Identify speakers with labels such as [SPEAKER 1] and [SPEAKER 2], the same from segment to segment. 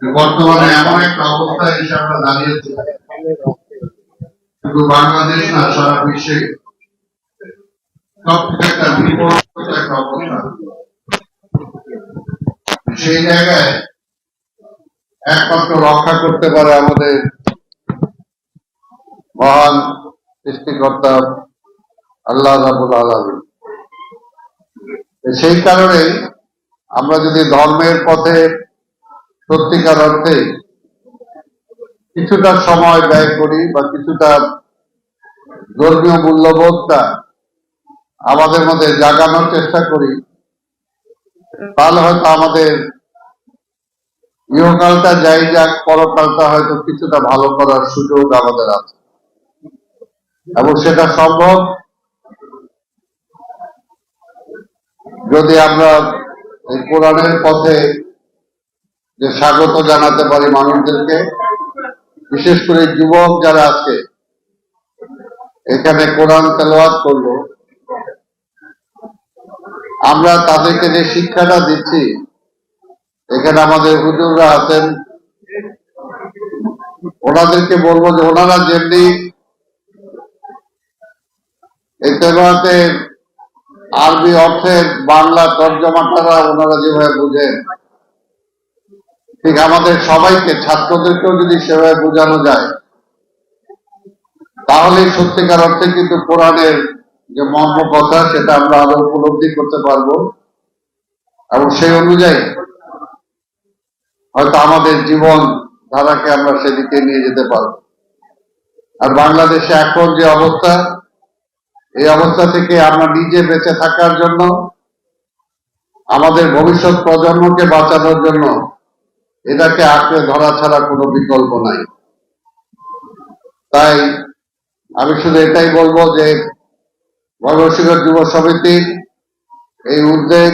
[SPEAKER 1] বর্তমানে এমন একটা অবস্থায় এসে আমরা দাঁড়িয়েছি, শুধু বাংলাদেশ না সারা বিশ্বে সবথেকে একটা বিপর্যস্ত একটা অবস্থা। সেই জায়গায় একমাত্র রক্ষা করতে পারে আমাদের মহান সৃষ্টিকর্তা আল্লাহ রাব্বুল আলামিন। সেই কারণে আমরা যদি ধর্মের পথে সত্যিকার অর্থে কিছুটা সময় ব্যয় করি বা কিছুটা ধর্মীয় মূল্যবোধটা আমাদের মধ্যে জাগানোর চেষ্টা করি, তাহলে হয়তো আমাদের ইহকালটা যাই যাক, পরকালটা হয়তো কিছুটা ভালো করার সুযোগ আমাদের আছে এবং সেটা সম্ভব যদি আমরা এই কোরআনের পথে যে স্বাগত জানাতে পারি মানুষদেরকে, বিশেষ করে যুবক যারা আছে এখানে কোরআন তেলাওয়াত করলো, আমরা তাদেরকে যে শিক্ষাটা দিচ্ছি, এখানে আমাদের হুজুররা আছেন, ওনাদেরকে বলবো যে ওনারা যেমনি এই তেলাওয়াতে আরবি অর্থের বাংলা তর্জমাটা ওনারা যেভাবে বুঝেন, ঠিক আমাদের সবাইকে ছাত্রদেরকেও যদি সেভাবে বোঝানো যায়, তাহলে সত্যিকার অর্থে কিন্তু কোরআনের যে মর্ম কথা সেটা আমরা আরো উপলব্ধি করতে পারবো এবং সেই অনুযায়ী হয়তো আমাদের জীবন ধারাকে আমরা সেদিকে নিয়ে যেতে পারবো। আর বাংলাদেশে এখন যে অবস্থা, এই অবস্থা থেকে আমরা নিজে বেঁচে থাকার জন্য, আমাদের ভবিষ্যৎ প্রজন্মকে বাঁচানোর জন্য এটাকে আঁকড়ে ধরা ছাড়া কোনো বিকল্প নাই। তাই আমি শুধু এটাই বলবো যে ময়মনসিংহ যুব সমিতির এই উদ্যোগ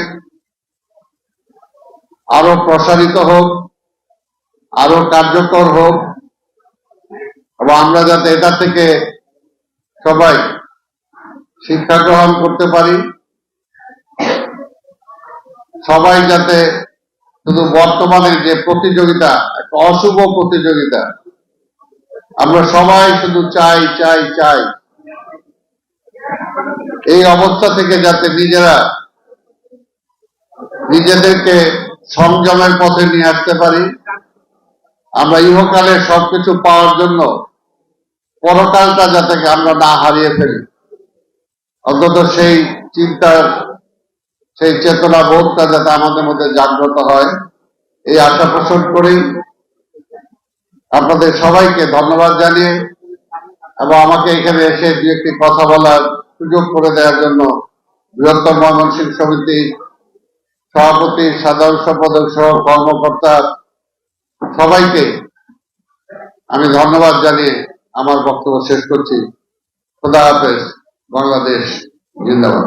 [SPEAKER 1] আরো প্রসারিত হোক, আরো কার্যকর হোক এবং আমরা যাতে এটা থেকে সবাই শিক্ষা গ্রহণ করতে পারি, সবাই যাতে শুধু বর্তমানে যে প্রতিযোগিতা, একটা অশুভ প্রতিযোগিতা, আমরা সবাই শুধু চাই চাই চাই, এই অবস্থা থেকে যাতে নিজেদেরকে সংযমের পথে নিয়ে আসতে পারি, আমরা ইহকালে সবকিছু পাওয়ার জন্য পরকালটা যাতে আমরা না হারিয়ে ফেলি, অন্তত সেই চিন্তার, সেই চেতনা বোধটা যাতে আমাদের মধ্যে জাগ্রত হয়, এই আশা পোষণ করেই আপনাদের সবাইকে ধন্যবাদ জানিয়ে এবং আমাকে এখানে এসে দু একটি কথা বলার সুযোগ করে দেওয়ার জন্য বৃহত্তর ময়মনসিংহ সমিতি সভাপতি, সাধারণ সম্পাদক সহ কর্মকর্তা সবাইকে আমি ধন্যবাদ জানিয়ে আমার বক্তব্য শেষ করছি। খোদা হাফেজ। বাংলাদেশ জিন্দাবাদ।